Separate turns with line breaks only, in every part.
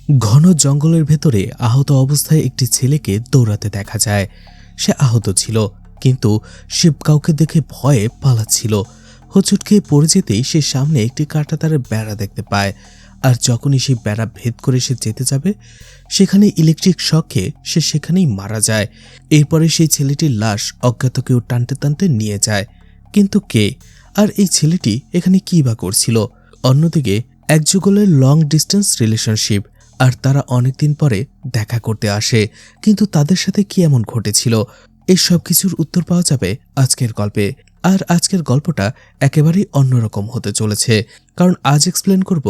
ঘন জঙ্গলের ভেতরে আহত অবস্থায় একটি ছেলেকে দৌড়াতে দেখা যায়। সে আহত ছিল, কিন্তু সে কাউকে দেখে ভয়ে পালাচ্ছিল। হোঁচট খেয়ে পড়ে যেতেই সে সামনে একটি কাঁটাতারের বেড়া দেখতে পায়। আর যখনই সেই বেড়া ভেদ করে সে যেতে যাবে, সেখানে ইলেকট্রিক শকে সে সেখানেই মারা যায়। এরপরে সেই ছেলেটির লাশ অজ্ঞাত কেউ টানতে টানতে নিয়ে যায়। কিন্তু কে, আর এই ছেলেটি এখানে কী বা করছিল? অন্যদিকে এক যুগলের লং ডিস্টেন্স রিলেশনশিপ, আর তারা অনেকদিন পরে দেখা করতে আসে। কিন্তু তাদের সাথে কি এমন ঘটেছিল, এই সব কিছুর উত্তর পাওয়া যাবে আজকের গল্পে। আর আজকের গল্পটা একেবারেই অন্যরকম হতে চলেছে, কারণ আজ এক্সপ্লেন করব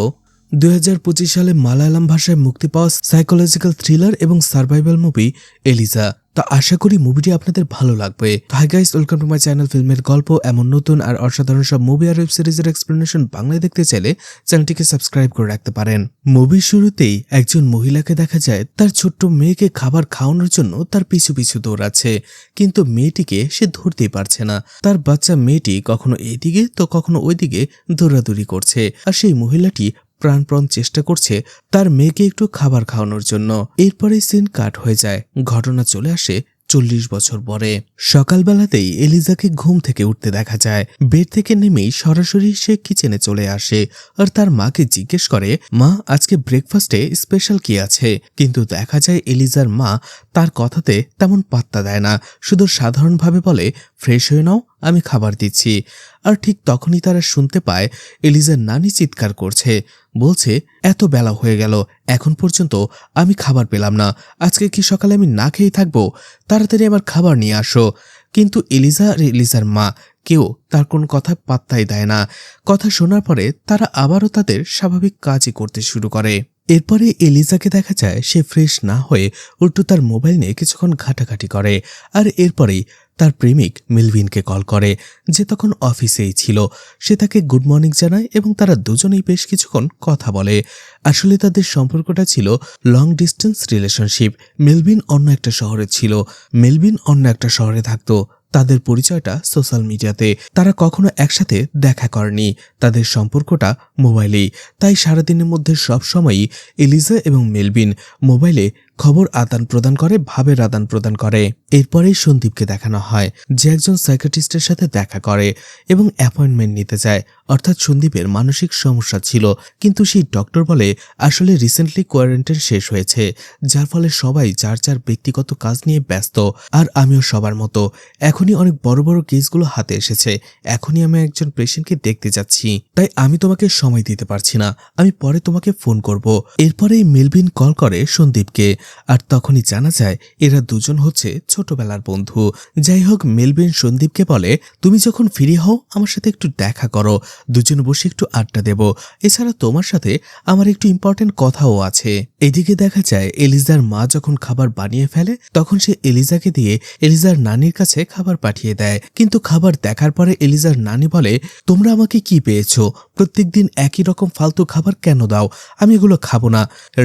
2025 সালে মালায়ালাম ভাষায় মুক্তি পাওয়া সাইকোলজিক্যাল থ্রিলার এবং সার্ভাইভাল মুভি এলিজা। তা আশা করি মুভিটি আপনাদের ভালো লাগবে। Hi guys, welcome to my channel. ফিল্মের গল্প এমন নতুন আর অসাধারণ সব মুভি আর ওয়েব সিরিজের এক্সপ্লেনেশন বাংলায় দেখতে চাইলে চ্যানেলটিকে সাবস্ক্রাইব করে রাখতে পারেন। মুভির শুরুতেই একজন মহিলাকে দেখা যায় তার ছোট্ট মেয়েকে খাবার খাওয়ানোর জন্য তার পিছু পিছু দৌড়াচ্ছে, কিন্তু মেয়েটিকে সে ধরতেই পারছে না। তার বাচ্চা মেয়েটি কখনো এইদিকে তো কখনো ওইদিকে দৌড়াদৌড়ি করছে, আর সেই মহিলাটি প্রাণপণ চেষ্টা করছে তার মেয়েকে একটু খাবার খাওয়ানোর জন্য। এরপরে সিন কাট হয়ে যায়। ঘটনা চলে আসে 40 বছর পরে। সকালবেলাতেই এলিজাকে ঘুম থেকে উঠতে দেখা যায়। বেড থেকে নেমেই সরাসরি সে কিচেনে চলে আসে আর তার মাকে জিজ্ঞেস করে, মা আজকে ব্রেকফাস্টে স্পেশাল কি আছে? কিন্তু দেখা যায় এলিজার মা তার কথাতে তেমন পাত্তা দেয় না, শুধু সাধারণভাবে বলে, ফ্রেশ হয়ে নাও, আমি খাবার দিচ্ছি। আর ঠিক তখনই তারা শুনতে পায় এলিজার নানি চিৎকার করছে, বলছে, এত বেলা হয়ে গেল, এখন পর্যন্ত আমি খাবার পেলাম না। আজকে কি সকালে আমি না খেয়েই থাকবো? তাড়াতাড়ি আমার খাবার নিয়ে আসো। কিন্তু এলিজা আর এলিজার মা কেউ তার কোনো কথা পাত্তাই দেয় না। কথা শোনার পরে তারা আবারও তাদের স্বাভাবিক কাজই করতে শুরু করে। এরপরে এলিজাকে দেখা যায় সে ফ্রেশ না হয়ে উল্টো তার মোবাইল নিয়ে কিছুক্ষণ ঘাটাঘাটি করে। আর এরপরেই তার প্রেমিক মেলভিনকে কল করে, যে তখন অফিসেই ছিল। সে তাকে গুড মর্নিং জানায় এবং তারা দুজনেই বেশ কিছুক্ষণ কথা বলে। আসলে তাদের সম্পর্কটা ছিল লং ডিস্টেন্স রিলেশনশিপ। মেলভিন অন্য একটা শহরে ছিল, মেলভিন অন্য একটা শহরে থাকতো। তাদের পরিচয়টা সোশ্যাল মিডিয়াতে, তারা কখনো একসাথে দেখা করেনি। তাদের সম্পর্কটা মোবাইলেই। তাই সারাদিনের মধ্যে সবসময়ই এলিজা এবং মেলভিন মোবাইলে খবর আদান প্রদান করে, ভাবের আদান প্রদান করে। এরপরেই সন্দীপকে দেখানো হয়, যে একজন সাইকিয়াট্রিস্টের সাথে দেখা করে এবং অ্যাপয়েন্টমেন্ট নিতে যায়। অর্থাৎ সন্দীপের মানসিক সমস্যা ছিল, কিন্তু সেই ডক্টর বলে আসলে রিসেন্টলি কোয়ারেন্টাইন শেষ হয়েছে, যার ফলে সবাই যার যার ব্যক্তিগত কাজ নিয়ে ব্যস্ত। আর আমিও সবার মতো এখনই অনেক বড় বড় কেসগুলো হাতে এসেছে, এখনই আমি একজন পেশেন্টকে দেখতে যাচ্ছি, তাই আমি তোমাকে সময় দিতে পারছি না, আমি পরে তোমাকে ফোন করব। এরপরেই মেলভিন কল করে সন্দীপকে, আর তখনই জানা যায় এরা দুজন হচ্ছে ছোটবেলার বন্ধু। যাই হোক, মেলভিন সন্দীপকে বলে, তুমি যখন ফ্রি হও আমার সাথে একটু দেখা করো, দুজন বসে একটু আড্ডা দেব। এছাড়া তোমার সাথে আমার একটু ইম্পর্টেন্ট কথাও আছে। এদিকে দেখা যায় এলিজার মা যখন খাবার বানিয়ে ফেলে, তখন সে এলিজাকে দিয়ে এলিজার নানির কাছে খাবার পাঠিয়ে দেয়। কিন্তু খাবার দেখার পরে এলিজার নানি বলে, তোমরা আমাকে কি পেয়েছো? প্রত্যেকদিন একই রকম ফালতু খাবার কেন দাও? আমি এগুলো খাবো না।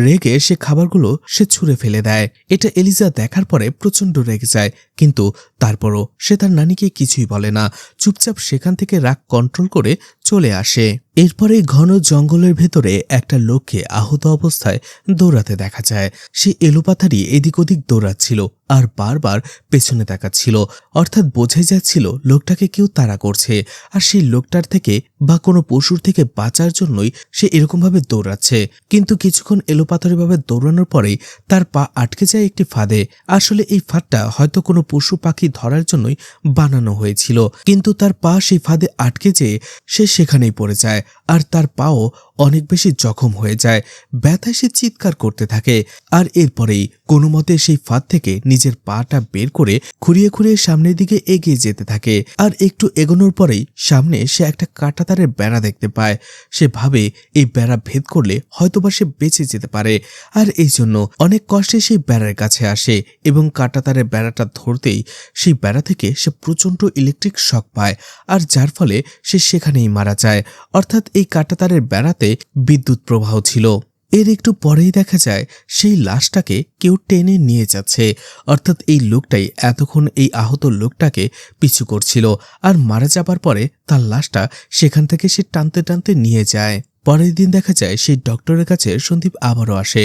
রেগে সে খাবারগুলো সে ছুঁড়ে ফেলে দেয়। এটা এলিজা দেখার পরে প্রচন্ড রেগে যায়, কিন্তু তারপরও সে তার নানিকে কিছুই বলে না, চুপচাপ সেখান থেকে রাগ কন্ট্রোল করে চলে আসে। এরপরে ঘন জঙ্গলের ভেতরে একটা লোককে আহত অবস্থায় দৌড়াতে দেখা যায়। সে এলোপাথারি এদিক ওদিক দৌড়াচ্ছিল আর বারবার পেছনে তাকাচ্ছিল, অর্থাৎ বোঝাই যাচ্ছিল লোকটাকে কেউ তাড়া করছে। আর সেই লোকটার থেকে বা কোনো পশুর থেকে বাঁচার জন্যই সে এরকমভাবে দৌড়াচ্ছে। কিন্তু কিছুক্ষণ এলোপাথারিভাবে দৌড়ানোর পরেই তার পা আটকে যায় একটি ফাঁদে। আসলে এই ফাঁদটা হয়তো কোনো পশু পাখি ধরার জন্যই বানানো হয়েছিল, কিন্তু তার পা সেই ফাঁদে আটকে যেয়ে সে সেখানেই পড়ে যায়, আর তার পাও অনেক বেশি জখম হয়ে যায়। ব্যথায় সে চিৎকার করতে থাকে। আর এরপরেই কোনো মতে সেই ফাঁদ থেকে নিজের পাটা বের করে খুঁড়িয়ে খুঁড়িয়ে সামনের দিকে এগিয়ে যেতে থাকে। আর একটু এগোনোর পরেই সামনে সে একটা কাঁটাতারের বেড়া দেখতে পায়। সে ভাবে এই বেড়া ভেদ করলে হয়তোবা সে বেঁচে যেতে পারে, আর এই জন্য অনেক কষ্টে সেই বেড়ার কাছে আসে এবং কাঁটাতারের বেড়াটা ধরতেই সেই বেড়া থেকে সে প্রচণ্ড ইলেকট্রিক শক পায়, আর যার ফলে সে সেখানেই মারা যায়। অর্থাৎ এই কাঁটাতারের বেড়াতে বিদ্যুৎ প্রবাহ ছিল। এর একটু পরেই দেখা যায় সেই লাশটাকে কেউ টেনে নিয়ে যাচ্ছে, অর্থাৎ এই লোকটাই এতক্ষণ এই আহত লোকটাকে পিছু করছিল, আর মারা যাবার পরে তার লাশটা সেখান থেকে সে টানতে টানতে নিয়ে যায়। পরের দিন দেখা যায় সেই ডক্টরের কাছে সন্দীপ আবারও আসে।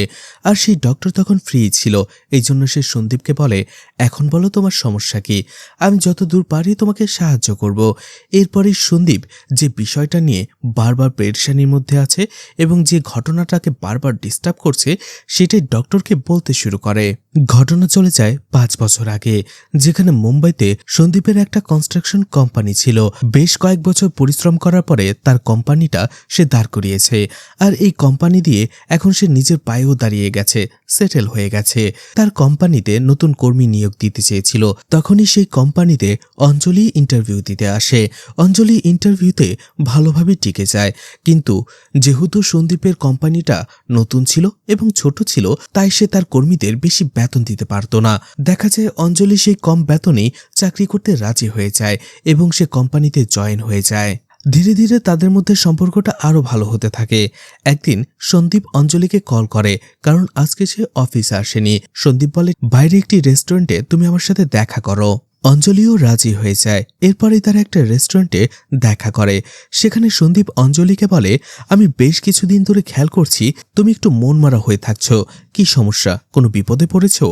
আর সেই ডক্টর তখন ফ্রি ছিল, এই জন্য সে সন্দীপকে বলে, এখন বলো তোমার সমস্যা কি, আমি যত দূর পারি তোমাকে সাহায্য করব। এরপরেই সন্দীপ যে বিষয়টা নিয়ে বারবার পেরেশানির মধ্যে আছে এবং যে ঘটনাটাকে বারবার ডিস্টার্ব করছে সেটাই ডক্টরকে বলতে শুরু করে। ঘটনা চলে যায় 5 বছর আগে, যেখানে মুম্বাইতে সন্দীপের একটা কনস্ট্রাকশন কোম্পানি ছিল। বেশ কয়েক বছর পরিশ্রম করার পরে তার কোম্পানিটা সে দাঁড় করিয়েছে। আর এই কোম্পানি দিয়ে এখন সে নিজের পায়েও দাঁড়িয়ে গেছে, সেটেল হয়ে গেছে। তার কোম্পানিতে নতুন কর্মী নিয়োগ দিতে চেয়েছিল। তখনই সেই কোম্পানিতে অঞ্জলি ইন্টারভিউ দিতে আসে। অঞ্জলি ইন্টারভিউতে ভালোভাবে টিকে যায়, কিন্তু যেহেতু সন্দীপের কোম্পানিটা নতুন ছিল এবং ছোট ছিল, তাই সে তার কর্মীদের বেশি বেতন দিতে পারত না। দেখা যায় অঞ্জলি সেই কম বেতনেই চাকরি করতে রাজি হয়ে যায় এবং সে কোম্পানিতে জয়েন হয়ে যায়। ধীরে ধীরে তাদের মধ্যে সম্পর্কটা আরো ভালো হতে থাকে। একদিন সন্দীপ অঞ্জলিকে কল করে, কারণ আজকে সে অফিসে আসেনি। সন্দীপ বলে, বাইরে একটি রেস্টুরেন্টে তুমি আমার সাথে দেখা করো। অঞ্জলিও রাজি হয়ে যায়। এরপরেই তারা একটা রেস্টুরেন্টে দেখা করে। সেখানে সন্দীপ অঞ্জলিকে বলে, আমি বেশ কিছুদিন ধরে খেয়াল করছি তুমি একটু মনমরা হয়ে থাকছো, কি সমস্যা, কোনো বিপদে পড়েছো?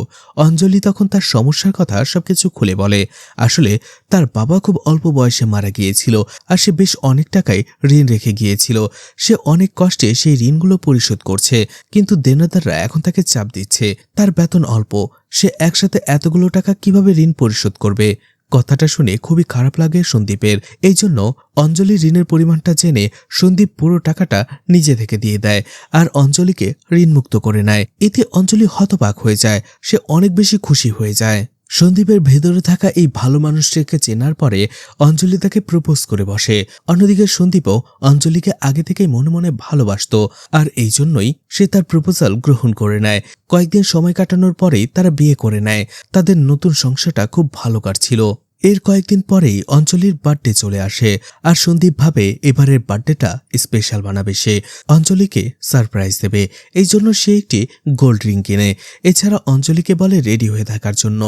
অঞ্জলি তখন তার সমস্যার কথা সবকিছু খুলে বলে। আসলে তার বাবা খুব অল্প বয়সে মারা গিয়েছিল, আর সে বেশ অনেক টাকাই ঋণ রেখে গিয়েছিল। সে অনেক কষ্টে সেই ঋণগুলো পরিশোধ করছে, কিন্তু দেনাদাররা এখন তাকে চাপ দিচ্ছে। তার বেতন অল্প, সে একসাথে এতগুলো টাকা কিভাবে ঋণ পরিশোধ করবে? কথাটা শুনে খুবই খারাপ লাগে সন্দীপের। এই জন্য অঞ্জলির ঋণের পরিমাণটা জেনে সন্দীপ পুরো টাকাটা নিজে থেকে দিয়ে দেয় আর অঞ্জলিকে ঋণমুক্ত করে নেয়। এতে অঞ্জলি হতবাক হয়ে যায়, সে অনেক বেশি খুশি হয়ে যায়। সন্দীপের ভেতরে থাকা এই ভালো মানুষটিকে চেনার পরে অঞ্জলি তাকে প্রপোজ করে বসে। অন্যদিকে সন্দীপও অঞ্জলিকে আগে থেকেই মনে মনে ভালোবাসত, আর এই জন্যই সে তার প্রপোজাল গ্রহণ করে নেয়। কয়েকদিন সময় কাটানোর পরেই তারা বিয়ে করে নেয়। তাদের নতুন সংসারটা খুব ভালো কাটছিল। এর কয়েকদিন পরেই অঞ্জলির বার্থডে চলে আসে, আর সন্দীপ ভাবে এবারের বার্থডেটা স্পেশাল বানাবে। সে অঞ্জলিকে সারপ্রাইজ দেবে, এই জন্য সে একটি গোল্ড রিং কিনে। এছাড়া অঞ্জলিকে বলে রেডি হয়ে থাকার জন্য।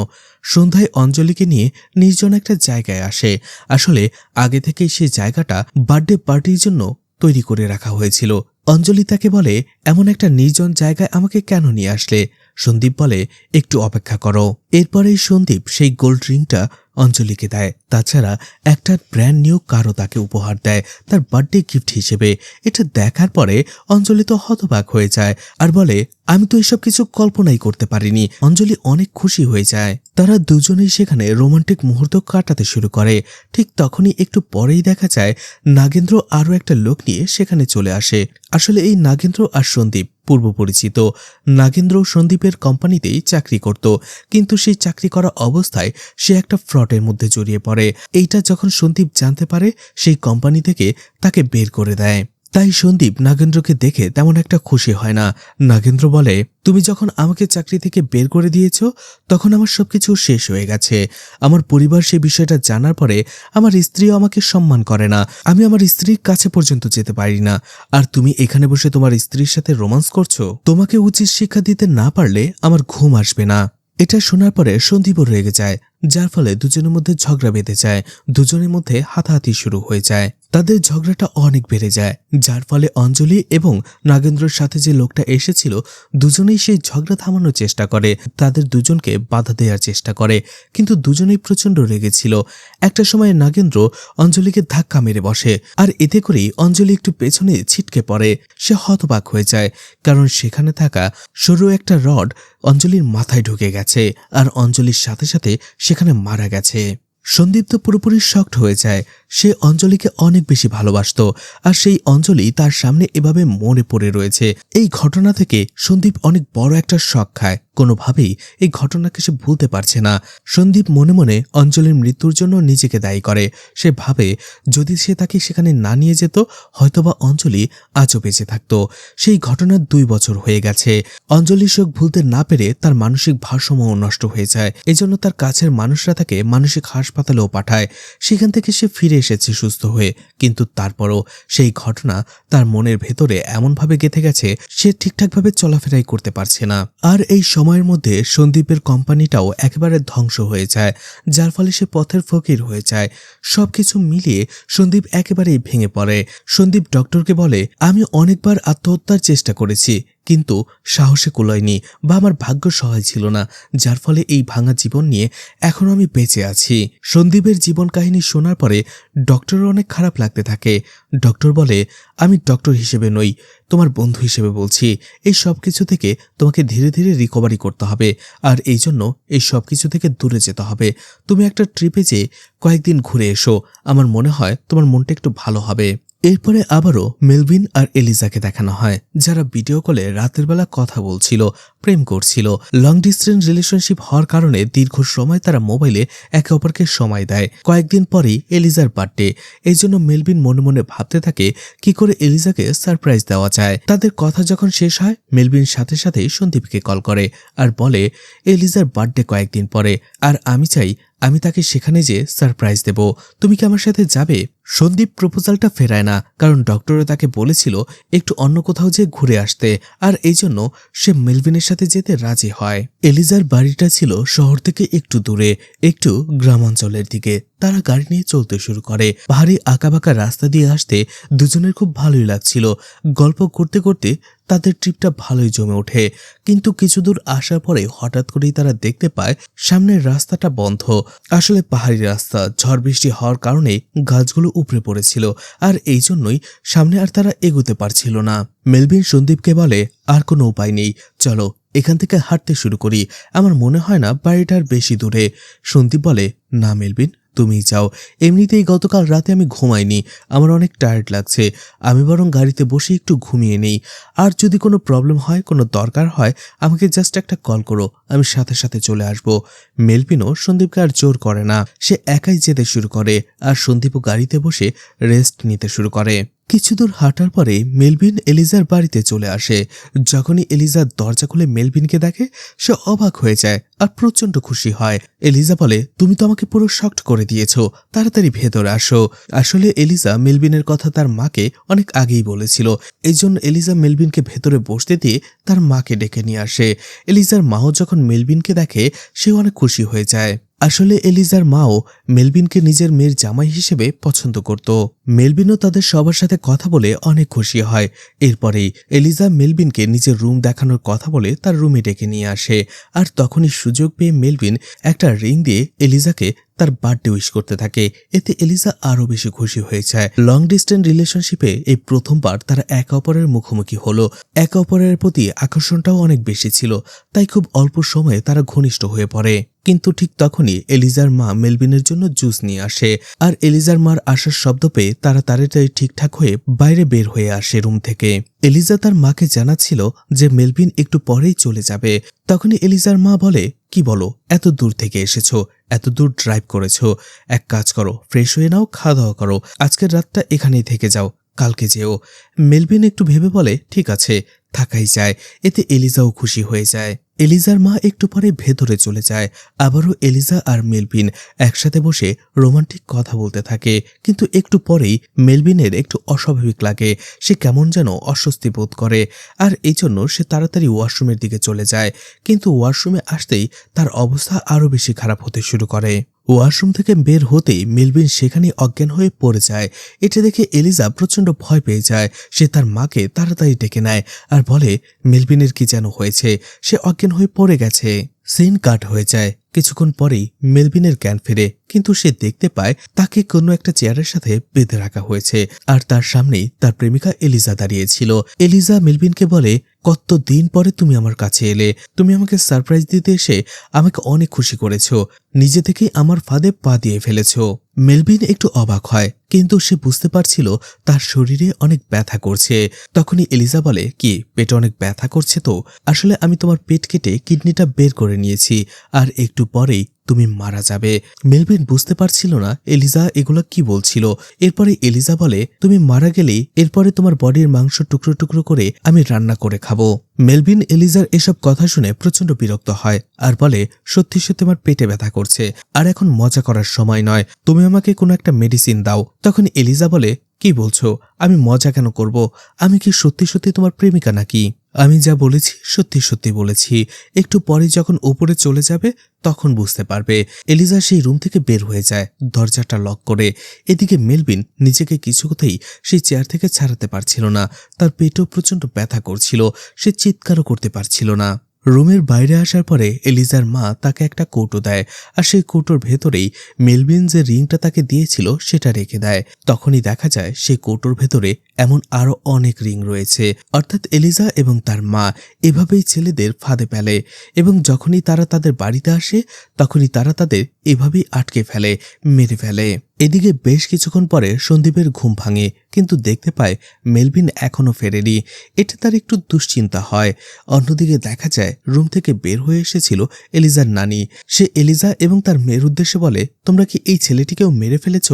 সন্ধ্যায় অঞ্জলিকে নিয়ে নির্জন একটা জায়গায় আসে। আসলে আগে থেকেই সেই জায়গাটা বার্থডে পার্টির জন্য তৈরি করে রাখা হয়েছিল। অঞ্জলি তাকে বলে, এমন একটা নির্জন জায়গায় আমাকে কেন নিয়ে আসলে? সন্দীপ বলে, একটু অপেক্ষা করো। এরপরেই সন্দীপ সেই গোল্ড রিংটা অঞ্জলিকে দেয়। তাছাড়া একটা ব্র্যান্ড নিউ কারও তাকে উপহার দেয় তার বার্থডে গিফট হিসেবে। এটা দেখার পরে অঞ্জলি তো হতবাক হয়ে যায় আর বলে, আমি তো এসব কিছু কল্পনাই করতে পারিনি। অঞ্জলি অনেক খুশি হয়ে যায়। তারা দুজনেই সেখানে রোমান্টিক মুহূর্ত কাটাতে শুরু করে। ঠিক তখনই একটু পরেই দেখা যায় নাগেন্দ্র আরও একটা লোক নিয়ে সেখানে চলে আসে। আসলে এই নাগেন্দ্র আর সন্দীপ পূর্ব পরিচিত। নাগেন্দ্র সন্দীপের কোম্পানিতেই চাকরি করত, কিন্তু সেই চাকরি করা অবস্থায় সে একটা ফ্রডের মধ্যে জড়িয়ে পড়ে। এইটা যখন সন্দীপ জানতে পারে, সেই কোম্পানি থেকে তাকে বের করে দেয়। তাই সন্দীপ নাগেন্দ্রকে দেখে তেমন একটা খুশি হয় না। নাগেন্দ্র বলে, তুমি যখন আমাকে চাকরি থেকে বের করে দিয়েছ তখন আমার সবকিছু শেষ হয়ে গেছে। আমার পরিবার সেই বিষয়টা জানার পরে আমার স্ত্রীও আমাকে সম্মান করে না। আমি আমার স্ত্রীর কাছে পর্যন্ত যেতে পারি না, আর তুমি এখানে বসে তোমার স্ত্রীর সাথে রোমান্স করছো। তোমাকে উচিত শিক্ষা দিতে না পারলে আমার ঘুম আসবে না। এটা শোনার পরে সন্দীপও রেগে যায়, যার ফলে দুজনের মধ্যে ঝগড়া বেঁধে যায়। দুজনের মধ্যে হাতাহাতি শুরু হয়ে যায়। তাদের ঝগড়াটা অনেক বেড়ে যায়, যার ফলে অঞ্জলি এবং নাগেন্দ্রর সাথে যে লোকটা এসেছিল দুজনেই সেই ঝগড়া থামানোর চেষ্টা করে, তাদের দুজনকে বাধা দেওয়ার চেষ্টা করে, কিন্তু দুজনেই প্রচন্ড রেগেছিল। একটা সময় নাগেন্দ্র অঞ্জলিকে ধাক্কা মেরে বসে, আর এতে করেই অঞ্জলি একটু পেছনে ছিটকে পড়ে। সে হতবাক হয়ে যায়, কারণ সেখানে থাকা সরু একটা রড অঞ্জলির মাথায় ঢুকে গেছে, আর অঞ্জলির সাথে সাথে সেখানে মারা গেছে। সন্দীপ তো পুরোপুরি শকড হয়ে যায়। সে অঞ্জলিকে অনেক বেশি ভালোবাসতো, আর সেই অঞ্জলি তার সামনে এভাবে মরে পড়ে রয়েছে। এই ঘটনা থেকে সন্দীপ অনেক বড় একটা শক খায়। কোনোভাবেই এই ঘটনাকে সে ভুলতে পারছে না। সন্দীপ মনে মনে অঞ্জলির মৃত্যুর জন্য নিজেকে দায়ী করে। সে ভাবে যদি সে তাকে সেখানে না নিয়ে যেত, হয়তোবা অঞ্জলি আজও বেঁচে থাকতো। সেই ঘটনার 2 বছর হয়ে গেছে। অঞ্জলির শোক ভুলতে না পেরে তার মানসিক ভারসাম্য নষ্ট হয়ে যায়। এজন্য তার কাছের মানুষরা তাকে মানসিক হাসপাতালে হাসপাতালেও পাঠায়। সেখান থেকে সে ফিরে এসেছে সুস্থ হয়ে, কিন্তু তারপরও সেই ঘটনা তার মনের ভেতরে এমনভাবে গেঁথে গেছে সে ঠিকঠাকভাবে চলাফেরাই করতে পারছে না। আর এই সময়ের মধ্যে সন্দীপের কোম্পানিটাও একেবারে ধ্বংস হয়ে যায়, যার ফলে সে পথের ফকির হয়ে যায়। সবকিছু মিলিয়ে সন্দীপ একেবারেই ভেঙে পড়ে। সন্দীপ ডক্টরকে বলে, আমি অনেকবার আত্মহত্যার চেষ্টা করেছি, কিন্তু সাহসে কুলায়নি বা আমার ভাগ্য সহায় ছিল না, যার ফলে এই ভাঙা জীবন নিয়ে এখনো আমি বেঁচে আছি। সন্দীপের জীবন কাহিনী শোনার পরে ডক্টরের অনেক খারাপ লাগতে থাকে। ডক্টর বলে, আমি ডক্টর হিসেবে নই, তোমার বন্ধু হিসেবে বলছি। এই সব কিছু থেকে তোমাকে ধীরে ধীরে রিকভারি করতে হবে, আর এই জন্য এই সব কিছু থেকে দূরে যেতে হবে। তুমি একটা ট্রিপে যেয়ে কয়েকদিন ঘুরে এসো, আমার মনে হয় তোমার মনটা একটু ভালো হবে। এরপরে আবারও মেলভিন আর এলিজাকে দেখানো হয়, যারা ভিডিও কলে রাতের বেলা কথা বলছিল, প্রেম করছিল। লং ডিস্টেন্স রিলেশনশিপ হওয়ার কারণে দীর্ঘ সময় তারা মোবাইলে একে অপরকে সময় দেয়। কয়েকদিন পরেই এলিজার বার্থডে, এই জন্য মেলভিন মনে মনে ভাবতে থাকে কি করে এলিজাকে সারপ্রাইজ দেওয়া যায়। তাদের কথা যখন শেষ হয়, মেলভিন সাথে সাথেই সন্দীপকে কল করে আর বলে, এলিজার বার্থডে কয়েকদিন পরে, আর আমি চাই আমি তাকে সেখানে যে সারপ্রাইজ দেব, তুমি কি আমার সাথে যাবে? সন্দীপ প্রপোজালটা ফেরায় না, কারণ ডক্টরও তাকে বলেছিল একটু অন্য কোথাও যে ঘুরে আসতে, আর এই জন্য সে মেলভিনের সাথে যেতে রাজি হয়। এলিজার বাড়িটা ছিল শহর থেকে একটু দূরে, একটু গ্রামাঞ্চলের দিকে। তারা গাড়ি নিয়ে চলতে শুরু করে। পাহাড়ি আঁকাবাঁকা রাস্তা দিয়ে আসতে দুজনের খুব ভালোই লাগছিল। গল্প করতে করতে তাদের ট্রিপটা ভালোই জমে ওঠে, কিন্তু কিছু দূর আসার পরে হঠাৎ করেই তারা দেখতে পায় সামনের রাস্তাটা বন্ধ। আসলে পাহাড়ি রাস্তা, ঝড় বৃষ্টি হওয়ার কারণে গাছগুলো উপড়ে পড়েছিল, আর এই জন্যই সামনে আর তারা এগোতে পারছিল না। মেলভিন সন্দীপকে বলে, আর কোনো উপায় নেই, চলো এখান থেকে হাঁটতে শুরু করি, আমার মনে হয় না বাড়িটার বেশি দূরে। সন্দীপ বলে, না মেলভিন, তুমি যাও, এমনিতেই গতকাল রাতে আমি ঘুমাইনি, আমার অনেক টায়ার্ড লাগছে, আমি বরং গাড়িতে বসে একটু ঘুমিয়ে নেই। আর যদি কোনো প্রবলেম হয়, কোনো দরকার হয়, আমাকে জাস্ট একটা কল করো, আমি সাথে সাথে চলে আসব। মেলভিনও সন্দীপকে আর জোর করে না, সে একাই যেতে শুরু করে, আর সন্দীপও গাড়িতে বসে রেস্ট নিতে শুরু করে। কিছু দূর হাঁটার পরে মেলভিন এলিজার বাড়িতে চলে আসে। যখনই এলিজার দরজা খুলে মেলভিনকে দেখে, সে অবাক হয়ে যায় আর প্রচন্ড খুশি হয়। এলিজা বলে, তুমি তো আমাকে পুরো শকড করে দিয়েছো, তাড়াতাড়ি ভেতরে আসো। আসলে এলিজা মেলভিনের কথা তার মাকে অনেক আগেই বলেছিল, এই জন্য এলিজা মেলভিনকে ভেতরে বসতে দিয়ে তার মাকে ডেকে নিয়ে আসে। এলিজার মাও যখন মেলভিনকে দেখে, সে অনেক খুশি হয়ে যায়। আসলে এলিজার মাও মেলভিনকে নিজের মেয়ের জামাই হিসেবে পছন্দ করত। মেলভিনও তাদের সবার সাথে কথা বলে অনেক খুশি হয়। এরপরেই এলিজা মেলভিনকে নিজের রুম দেখানোর কথা বলে তার রুমে ডেকে নিয়ে আসে, আর তখনই সুযোগ পেয়ে মেলভিন একটা রিং দিয়ে এলিজাকে তার বার্থডে উইশ করতে থাকে। এতে এলিজা আরো বেশি খুশি হয়ে যায়। লং ডিস্টেন্স রিলেশনশিপে এই প্রথমবার তারা একে অপরের মুখোমুখি হলো। একে অপরের প্রতি আকর্ষণটাও অনেক বেশি ছিল, তাই খুব অল্প সময়ে তারা ঘনিষ্ঠ হয়ে পড়ে। কিন্তু ঠিক তখনই এলিজার মা মেলভিনের জন্য জুস নিয়ে আসে, আর এলিজার মার আসার শব্দ পেয়ে তারা তাড়াতাড়ি ঠিকঠাক হয়ে বাইরে বের হয়ে আসে রুম থেকে। এলিজা তার মাকে জানাচ্ছিল যে মেলভিন একটু পরেই চলে যাবে। তখনই এলিজার মা বলে, কি বলো, এত দূর থেকে এসেছো, এত দূর ড্রাইভ করেছো, এক কাজ করো, ফ্রেশ হয়ে নাও, খাওয়া দাওয়া করো, আজকের রাতটা এখানেই থেকে যাও, কালকে যেও। মেলভিন একটু ভেবে বলে, ঠিক আছে, থাকাই যায়। এতে এলিজাও খুশি হয়ে যায়। এলিজার মা একটু পরে ভেতরে চলে যায়। আবারও এলিজা আর মেলভিন একসাথে বসে রোমান্টিক কথা বলতে থাকে, কিন্তু একটু পরেই মেলভিনের একটু অস্বাভাবিক লাগে, সে কেমন যেন অস্বস্তি বোধ করে, আর এই জন্য সে তাড়াতাড়ি ওয়াশরুমের দিকে চলে যায়। কিন্তু ওয়াশরুমে আসতেই তার অবস্থা আরো বেশি খারাপ হতে শুরু করে। ওয়াশরুম থেকে বের হতেই মেলভিন সেখানে অজ্ঞান হয়ে পড়ে যায়। এটা দেখে এলিজা প্রচন্ড ভয় পেয়ে যায়। সে তার মাকে তাড়াতাড়ি ডেকে নেয় আর বলে, মেলভিনের কি যেন হয়েছে, সে অজ্ঞান হয়ে পড়ে গেছে। সিন কাট হয়ে যায়। কিছুক্ষণ পরেই মেলভিনের জ্ঞান ফেরে, কিন্তু সে দেখতে পায় তাকে কোনো একটা চেয়ারের সাথে বেঁধে রাখা হয়েছে, আর তার সামনেই তার প্রেমিকা এলিজা দাঁড়িয়েছিল। এলিজা মেলভিনকে বলে, কতদিন পরে তুমি আমার কাছে এলে, তুমি আমাকে সারপ্রাইজ দিতে এসে আমাকে অনেক খুশি করেছো, নিজে থেকেই আমার ফাঁদে পা দিয়ে ফেলেছো। মেলভিন একটু অবাক হয়, কিন্তু সে বুঝতে পারছিল তার শরীরে অনেক ব্যথা করছে। তখনই এলিজা বলে, কি পেটে অনেক ব্যথা করছে তো? আসলে আমি তোমার পেট কেটে কিডনিটা বের করে নিয়েছি, আর একটু পরেই তুমি মারা যাবে। মেলভিন বুঝতে পারছিল না এলিজা এগুলো কি বলছিল। এরপরে এলিজা বলে, তুমি মারা গেলেই এরপরে তোমার বডির মাংস টুকরো টুকরো করে আমি রান্না করে খাবো। মেলভিন এলিজার এসব কথা শুনে প্রচন্ড বিরক্ত হয় আর বলে, সত্যি সত্যি আমার পেটে ব্যথা করছে, আর এখন মজা করার সময় নয়, তুমি আমাকে কোনো একটা মেডিসিন দাও। তখন এলিজা বলে, কি বলছো? আমি মজা কেন করব? আমি কি সত্যি সত্যি তোমার প্রেমিকা নাকি? আমি যা বলেছি সত্যি সত্যি বলেছি, একটু পরে যখন উপরে চলে যাবে তখন বুঝতে পারবে। এলিজা সেই রুম থেকে বের হয়ে যায়, দরজাটা লক করে। এদিকে মেলভিন নিজেকে কিছুতেই সেই চেয়ার থেকে ছাড়াতে পারছিল না, তার পেটও প্রচন্ড ব্যথা করছিল, সে চিৎকারও করতে পারছিল না। রুমের বাইরে আসার পরে এলিজার মা তাকে একটা কৌটো দেয়, আর সেই কৌটোর ভেতরেই মেলভিন যে রিংটা তাকে দিয়েছিল সেটা রেখে দেয়। তখনই দেখা যায় সেই কৌটোর ভেতরে এমন আরো অনেক রিং রয়েছে। অর্থাৎ এলিজা এবং তার মা এভাবেই ছেলেদের ফাঁদে ফেলে, এবং যখনই তারা তাদের বাড়িতে আসে তখনই তারা তাদের এভাবেই আটকে ফেলে, মেরে ফেলে। এদিকে বেশ কিছুক্ষণ পরে সন্দীপের ঘুম ভাঙে, কিন্তু দেখতে পায় মেলভিন এখনো ফেরেনি। এটা তার একটু দুশ্চিন্তা হয়। অন্যদিকে দেখা যায় রুম থেকে বের হয়ে এসেছিল এলিজার নানি। সে এলিজা এবং তার মেয়ের উদ্দেশ্যে বলে, তোমরা কি এই ছেলেটিকেও মেরে ফেলেছ?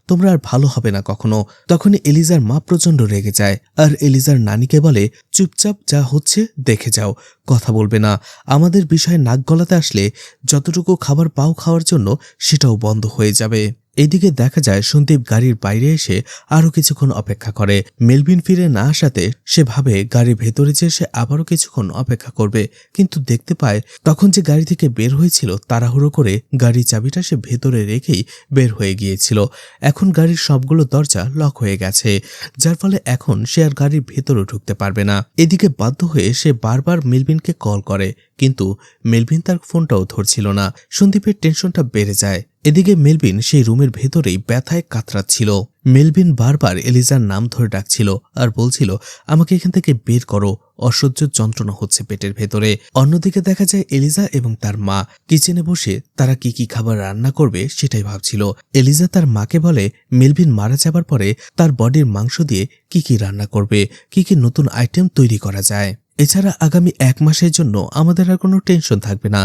তোমরা আর ভালো হবে না কখনো। তখনই এলিজার মা প্রচন্ড রেগে যায় আর এলিজার নানিকে বলে, চুপচাপ যা হচ্ছে দেখে যাও, কথা বলবে না। আমাদের বিষয়ে নাক গলাতে আসলে যতটুকু খাবার পাও খাওয়ার জন্য সেটাও বন্ধ হয়ে যাবে। এদিকে দেখা যায় সন্দীপ গাড়ির বাইরে এসে আরো কিছুক্ষণ অপেক্ষা করে। মেলভিন ফিরে না আসাতে সে ভাবে গাড়ির ভেতরে যে সে আবারও কিছুক্ষণ অপেক্ষা করবে, কিন্তু দেখতে পায় তখন যে গাড়ি থেকে বের হয়েছিল তাড়াহুড়ো করে গাড়ির চাবিটা সে ভেতরে রেখেই বের হয়ে গিয়েছিল। এখন গাড়ির সবগুলো দরজা লক হয়ে গেছে, যার ফলে এখন সে আর গাড়ির ভেতরে ঢুকতে পারবে না। এদিকে বাধ্য হয়ে সে বারবার মেলভিনকে কল করে, কিন্তু মেলভিন তার ফোনটাও ধরছিল না। সন্দীপের টেনশনটা বেড়ে যায়। এদিকে মেলভিন সেই রুমের ভেতরেই ব্যথায় কাতরাচ্ছিল। মেলভিন বারবার এলিজার নাম ধরে ডাকছিল আর বলছিল, আমাকে এখান থেকে বের করো, অসহ্য যন্ত্রণা হচ্ছে পেটের ভেতরে। অন্যদিকে দেখা যায় এলিজা এবং তার মা কিচেনে বসে তারা কি কি খাবার রান্না করবে সেটাই ভাবছিল। এলিজা তার মাকে বলে, মেলভিন মারা যাবার পরে তার বডির মাংস দিয়ে কি কি রান্না করবে, কি কি নতুন আইটেম তৈরি করা যায়। এছাড়া আগামী 1 মাসের জন্য আমাদের আর কোনো টেনশন থাকবে না,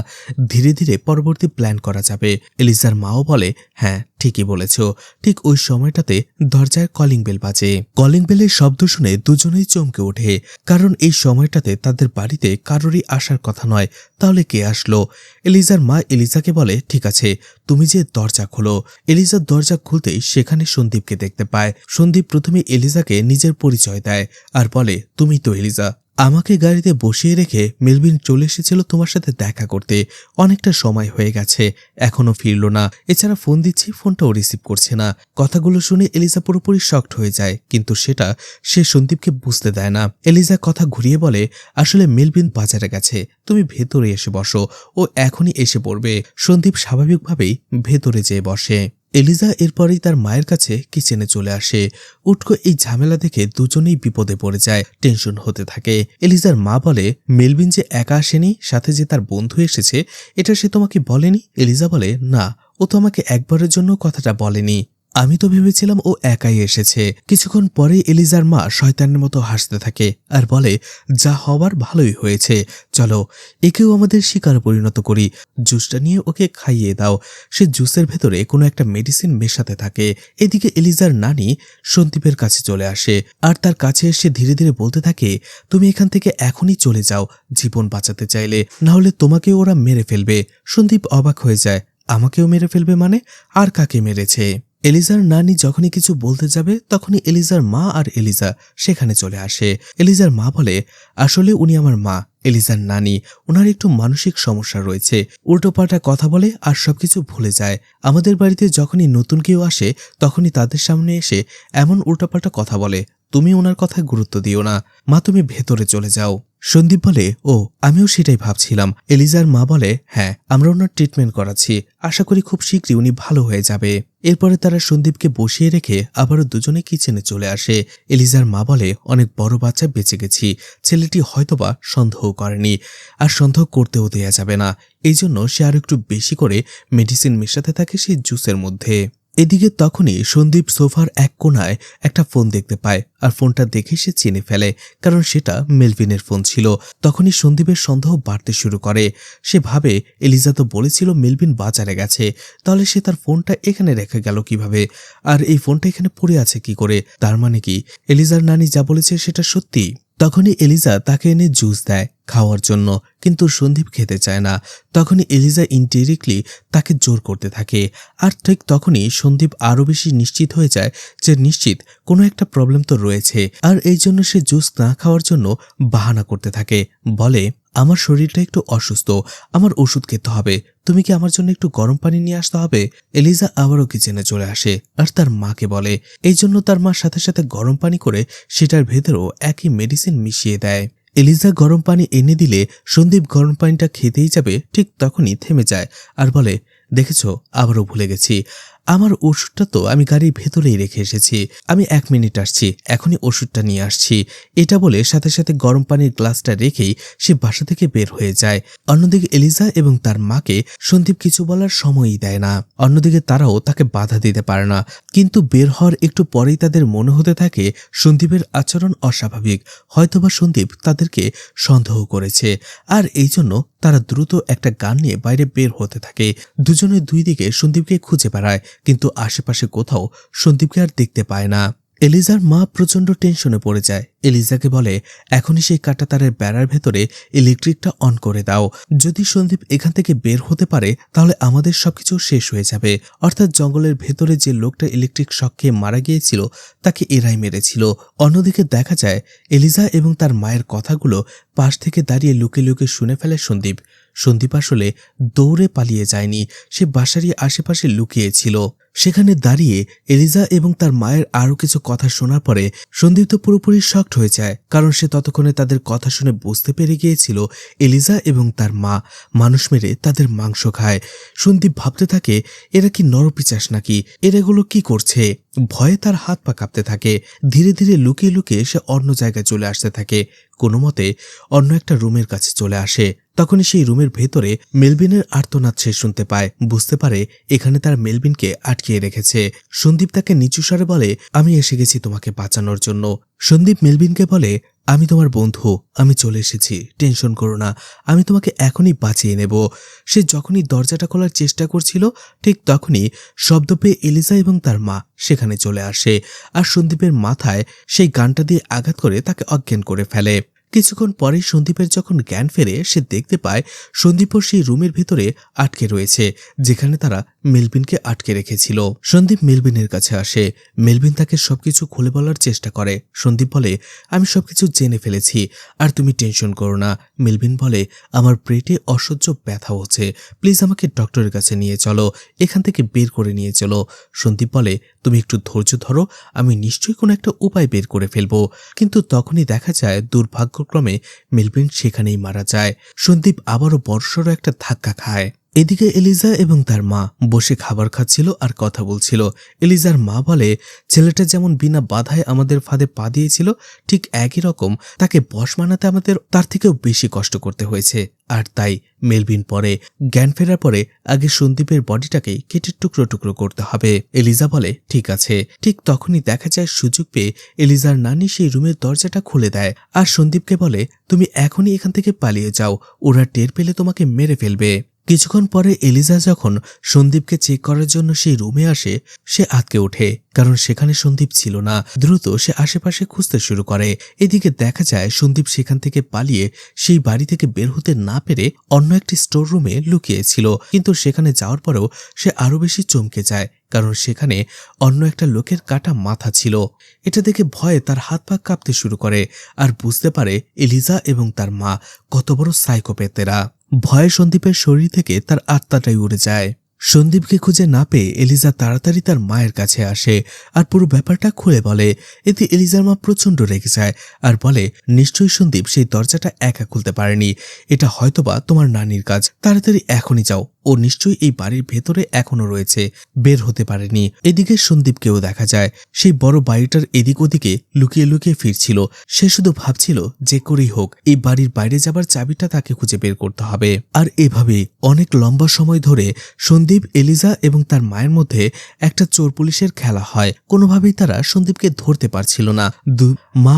ধীরে ধীরে পরবর্তী প্ল্যান করা যাবে। এলিজার মাও বলে, হ্যাঁ ঠিকই বলেছ। ঠিক ওই সময়টাতে দরজায় কলিং বেল বাজে। কলিং বেলের শব্দ শুনে দুজনেই চমকে ওঠে, কারণ এই সময়টাতে তাদের বাড়িতে কারোরই আসার কথা নয়। তাহলে কে আসলো? এলিজার মা এলিজাকে বলে, ঠিক আছে তুমি যে দরজা খোলো। এলিজার দরজা খুলতেই সেখানে সন্দীপকে দেখতে পায়। সন্দীপ প্রথমে এলিজাকে নিজের পরিচয় দেয় আর বলে, তুমি তো এলিজা, আমাকে গাড়িতে বসিয়ে রেখে মেলভিন চলে এসেছিল তোমার সাথে দেখা করতে। অনেকটা সময় হয়ে গেছে, এখনো ফিরল না। এছাড়া ফোন দিচ্ছি, ফোনটাও রিসিভ করছে না। কথাগুলো শুনে এলিজা পুরোপুরি শকড হয়ে যায়, কিন্তু সেটা সে সন্দীপকে বুঝতে দেয় না। এলিজা কথা ঘুরিয়ে বলে, আসলে মেলভিন বাজারে গেছে, তুমি ভেতরে এসে বসো, ও এখনই এসে পড়বে। সন্দীপ স্বাভাবিকভাবেই ভেতরে যেয়ে বসে। এলিজা এরপরেই তার মায়ের কাছে কিচেনে চলে আসে। উটকো এই ঝামেলা দেখে দুজনেই বিপদে পড়ে যায়, টেনশন হতে থাকে। এলিজার মা বলে, মেলভিন যে একা আসেনি, সাথে যে তার বন্ধু এসেছে এটা সে তোমাকে বলেনি? এলিজা বলে, না, ও তো আমাকে একবারের জন্য কথাটা বলেনি। আমি তো ভেবেছিলাম ও একাই এসেছে। কিছুক্ষণ পরে এলিজার মা শয়তানের মতো হাসতে থাকে আর বলে, যা হবার ভালোই হয়েছে, চলো একেও আমাদের শিকারে পরিণত করি। জুসটা নিয়ে ওকে খাইয়ে দাও। সে জুসের ভেতরে কোনো একটা মেডিসিন মেশাতে থাকে। এদিকে এলিজার নানি সন্দীপের কাছে চলে আসে আর তার কাছে এসে ধীরে ধীরে বলতে থাকে, তুমি এখান থেকে এখনই চলে যাও, জীবন বাঁচাতে চাইলে, না হলে তোমাকে ওরা মেরে ফেলবে। সন্দীপ অবাক হয়ে যায়, আমাকেও মেরে ফেলবে মানে? আর কাকে মেরেছে? এলিজার নানি যখনই কিছু বলতে যাবে তখনই এলিজার মা আর এলিজা সেখানে চলে আসে। এলিজার মা বলে, আসলে উনি আমার মা, এলিজার নানি। ওনার একটু মানসিক সমস্যা রয়েছে, উল্টোপাল্টা কথা বলে আর সবকিছু ভুলে যায়। আমাদের বাড়িতে যখনই নতুন কেউ আসে তখনই তাদের সামনে এসে এমন উল্টোপাল্টা কথা বলে। তুমি ওনার কথায় গুরুত্ব দিও না, মা তুমি ভেতরে চলে যাও। সন্দীপ বলে, ও আমিও সেটাই ভাবছিলাম। এলিজার মা বলে, হ্যাঁ আমরা ওনার ট্রিটমেন্ট করাচ্ছি, আশা করি খুব শীঘ্রই উনি ভালো হয়ে যাবে। এরপরে তারা সন্দীপকে বসিয়ে রেখে আবারও দুজনে কিচেনে চলে আসে। এলিজার মা বলে, অনেক বড় বাচ্চা বেঁচে গেছি, ছেলেটি হয়তোবা সন্দেহ করেনি, আর সন্দেহ করতেও দেয়া যাবে না। এই জন্য সে আর একটু বেশি করে মেডিসিন মেশাতে থাকে সেই জুসের মধ্যে। এদিকে তখনই সন্দীপ সোফার এক কোণায় একটা ফোন দেখতে পায়, আর ফোনটা দেখে সে চিনে ফেলে, কারণ সেটা মেলভিনের ফোন ছিল। তখনই সন্দীপের সন্দেহ বাড়তে শুরু করে। সে ভাবে এলিজা তো বলেছিল মেলভিন বাজারে গেছে, তাহলে সে তার ফোনটা এখানে রেখে গেল কিভাবে, আর এই ফোনটা এখানে পড়ে আছে কি করে? তার মানে কি এলিজার নানি যা বলেছে সেটা সত্যি? তখনই এলিজা তাকে এনে জুস দেয় খাওয়ার জন্য, কিন্তু সন্দীপ খেতে চায় না। তখনই এলিজা ইনডিরেক্টলি তাকে জোর করতে থাকে, আর ঠিক তখনই সন্দীপ আরও বেশি নিশ্চিত হয়ে যায় যে নিশ্চিত কোনো একটা প্রবলেম তো রয়েছে, আর এই জন্য সে জুস না খাওয়ার জন্য বাহানা করতে থাকে। বলে, আমার শরীরটা একটু অসুস্থ, আমার ওষুধ খেতে হবে, তুমি কি আমার জন্য একটু গরম পানি নিয়ে আসতে হবে? এলিজা আবারও কিচেনে চলে আসে আর তার মাকে বলে, এই জন্য তার মা সাথে সাথে গরম পানি করে সেটার ভেতরেও একই মেডিসিন মিশিয়ে দেয়। এলিজা গরম পানি এনে দিলে সন্দীপ গরম পানিটা খেতেই যাবে, ঠিক তখনই থেমে যায় আর বলে, দেখেছো, আবারও ভুলে গেছি, আমার ওষুধটা তো আমি গাড়ির ভেতরেই রেখে এসেছি, আমি 1 মিনিট আসছি, এখনই ওষুধটা নিয়ে আসছি। এটা বলে সাথে সাথে গরম পানির গ্লাসটা রেখেই সে বাসা থেকে বের হয়ে যায়। অন্যদিকে এলিজা এবং তার মাকে সন্দীপ কিছু বলার সময়ই দেয় না, অন্যদিকে তারাও তাকে বাধা দিতে পারে না। কিন্তু বের হওয়ার একটু পরেই তাদের মনে হতে থাকে সন্দীপের আচরণ অস্বাভাবিক, হয়তোবা সন্দীপ তাদেরকে সন্দেহ করেছে, আর এই জন্য তারা দ্রুত একটা গান নিয়ে বাইরে বের হতে থাকে। দুজনে দুই দিকে সন্দীপকে খুঁজে বেড়ায়, কিন্তু আশেপাশে কোথাও সন্দীপকে আর দেখতে পায় না। এলিজার মা প্রচন্ড টেনশনে পড়ে যায়। এলিজাকে বলে, এখনই সেই কাটা তারের বেড়ার ভেতরে ইলেকট্রিকটা অন করে দাও, যদি সন্দীপ এখান থেকে বের হতে পারে তাহলে আমাদের সবকিছু শেষ হয়ে যাবে। অর্থাৎ জঙ্গলের ভেতরে যে লোকটা ইলেকট্রিক শক খেয়ে মারা গিয়েছিল তাকে এরাই মেরেছিল। অন্যদিকে দেখা যায় এলিজা এবং তার মায়ের কথাগুলো পাশ থেকে দাঁড়িয়ে লুকিয়ে লুকিয়ে শুনে ফেলে সন্দীপ। সন্দীপ আসলে দৌড়ে পালিয়ে যায়নি, সে বাসারই আশেপাশে লুকিয়েছিল। সেখানে দাঁড়িয়ে এলিজা এবং তার মায়ের আরো কিছু কথা শোনার পরে সন্দীপ তো পুরোপুরি শকড হয়ে যায়, কারণ সে ততক্ষণে তাদের কথা শুনে বুঝতে পেরে গিয়েছিল এলিজা এবং তার মা মানুষ মেরে তাদের মাংস খায়। সন্দীপ ভাবতে থাকে, এরা কি নরপিচাস নাকি, এরাগুলো কি করছে? ভয়ে তার হাত পা কাঁপতে থাকে। ধীরে ধীরে লুকিয়ে লুকিয়ে সে অন্য জায়গায় চলে আসতে থাকে। কোনো মতে অন্য একটা রুমের কাছে চলে আসে। তখনই সেই রুমের ভেতরে মেলভিনের আর্তনাদ সে শুনতে পায়, বুঝতে পারে এখানে তার মেলভিনকে আটকিয়ে রেখেছে। সন্দীপ তাকে নিচু স্বরে বলে, আমি এসে গেছি তোমাকে বাঁচানোর জন্য। সন্দীপ মেলভিনকে বলে, আমি তোমার বন্ধু, আমি চলে এসেছি, টেনশন করো না, আমি তোমাকে এখনই বাঁচিয়ে নেব। সে যখনই দরজাটা খোলার চেষ্টা করছিল ঠিক তখনই শব্দ পেয়ে এলিজা এবং তার মা সেখানে চলে আসে, আর সন্দীপের মাথায় সেই গানটা দিয়ে আঘাত করে তাকে অজ্ঞান করে ফেলে। কিছুক্ষণ পরে সন্দীপের যখন জ্ঞান ফেরে সে দেখতে পায় সন্দীপও সেই রুমের ভিতরে আটকে রয়েছে যেখানে তারা মেলভিনকে আটকে রেখেছিল। সন্দীপ মেলভিনের কাছে আসে, মেলভিন তাকে সবকিছু খুলে বলার চেষ্টা করে। সন্দীপ বলে, আমি সবকিছু জেনে ফেলেছি, আর তুমি টেনশন করো না। মেলভিন বলে, আমার পেটে অসহ্য ব্যথা হচ্ছে, প্লিজ আমাকে ডক্টরের কাছে নিয়ে চলো, এখান থেকে বের করে নিয়ে চলো। সন্দীপ বলে, তুমি একটু ধৈর্য ধরো, আমি নিশ্চয়ই কোনো একটা উপায় বের করে ফেলবো। কিন্তু তখনই দেখা যায় দুর্ভাগ্যক্রমে মেলভিন সেখানেই মারা যায়। সন্দীপ আবারও বড়সড় একটা ধাক্কা খায়। এদিকে এলিজা এবং তার মা বসে খাবার খাচ্ছিল আর কথা বলছিল। এলিজার মা বলে, ছেলেটা যেমন বিনা বাধায় আমাদের ফাঁদে পা দিয়েছিল ঠিক একই রকম তাকে বশ মানাতে আমাদের তার থেকেও বেশি কষ্ট করতে হয়েছে, আর তাই মেলভিন পরে জ্ঞান ফেরার পরে আগে সন্দীপের বডিটাকে কেটে টুকরো টুকরো করতে হবে। এলিজা বলে, ঠিক আছে। ঠিক তখনই দেখা যায় সুযোগ পেয়ে এলিজার নানি সেই রুমের দরজাটা খুলে দেয় আর সন্দীপকে বলে, তুমি এখনই এখান থেকে পালিয়ে যাও, ওরা টের পেলে তোমাকে মেরে ফেলবে। কিছুক্ষণ পরে এলিজা যখন সন্দীপকে চেক করার জন্য সেই রুমে আসে সে আটকে ওঠে, কারণ সেখানে সন্দীপ ছিল না। দ্রুত সে আশেপাশে খুঁজতে শুরু করে। এদিকে দেখা যায় সন্দীপ সেখান থেকে পালিয়ে সেই বাড়ি থেকে বের হতে না পেরে অন্য একটি স্টোর রুমে লুকিয়েছিল, কিন্তু সেখানে যাওয়ার পরেও সে আরো বেশি চমকে যায়, কারণ সেখানে অন্য একটা লোকের কাটা মাথা ছিল। এটা দেখে ভয়ে তার হাত পা কাঁপতে শুরু করে আর বুঝতে পারে এলিজা এবং তার মা কত বড় সাইকোপ্যাথেরা। ভয়ে সন্দীপের শরীর থেকে তার আত্মাটাই উড়ে যায়। সন্দীপকে খুঁজে না পেয়ে এলিজা তাড়াতাড়ি তার মায়ের কাছে আসে আর পুরো ব্যাপারটা খুলে বলে। এতে এলিজার মা প্রচন্ড রেগে যায় আর বলে, নিশ্চয়ই সন্দীপ সেই দরজাটা একা খুলতে পারেনি, এটা হয়তোবা তোমার নানির কাজ, তাড়াতাড়ি এখনই যাও, ও নিশ্চয়ই এই বাড়ির ভেতরে এখনো রয়েছে, বের হতে পারেনি। এদিকে সন্দীপকেও দেখা যায় সেই বড় বাড়িটার এদিক ওদিকে লুকিয়ে লুকিয়ে ফিরছিল। সে শুধু ভাবছিল যে করেই হোক এই বাড়ির বাইরে যাবার চাবিটা তাকে খুঁজে বের করতে হবে। আর এভাবেই অনেক লম্বা সময় ধরে সন্দীপ, এলিজা এবং তার মায়ের মধ্যে একটা চোর পুলিশের খেলা হয়। কোনোভাবেই তারা সন্দীপকে ধরতে পারছিল না। মা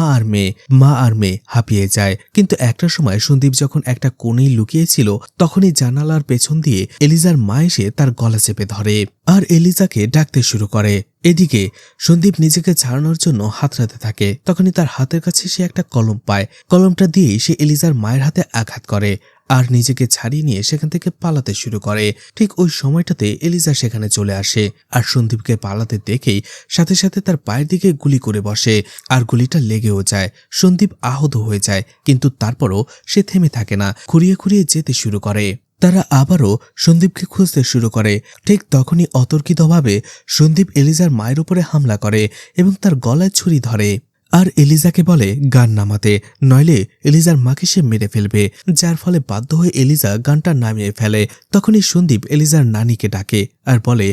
আর মেয়ে হাঁপিয়ে যায়। কিন্তু একটা সময় সন্দীপ যখন একটা কোণেই লুকিয়েছিল তখনই জানালার পেছন দিয়ে এলিজার মা এসে তার গলা চেপে ধরে আর এলিজাকে ডাকতে শুরু করে। এদিকে সন্দীপ নিজেকে ছাড়ানোর জন্য হাতড়াতে থাকে। তখনই তার হাতের কাছে সে একটা কলম পায়। কলমটা দিয়েই সে এলিজার মায়ের হাতে আঘাত করে আর নিজেকে ছাড়িয়ে নিয়ে সেখান থেকে পালাতে শুরু করে। ঠিক ওই সময়টাতে এলিজা সেখানে চলে আসে আর সন্দীপকে পালাতে দেখেই সাথে সাথে তার পায়ের দিকে গুলি করে বসে আর গুলিটা লেগেও যায়। সন্দীপ আহত হয়ে যায়, কিন্তু তারপরও সে থেমে থাকে না, খুঁড়িয়ে খুঁড়িয়ে যেতে শুরু করে। তারা আবারও সন্দীপকে খুঁজতে শুরু করে। ঠিক তখনই অতর্কিতভাবে সন্দীপ এলিজার মায়ের উপরে হামলা করে এবং তার গলায় ছুরি ধরে আর এলিজাকে বলে গান নামাতে, নইলে এলিজার মাকে সে মেরে ফেলবে। যার ফলে বাধ্য হয়ে এলিজা গানটা নামিয়ে ফেলে। তখনই সন্দীপ এলিজার নানিকে ডাকে আর বলে,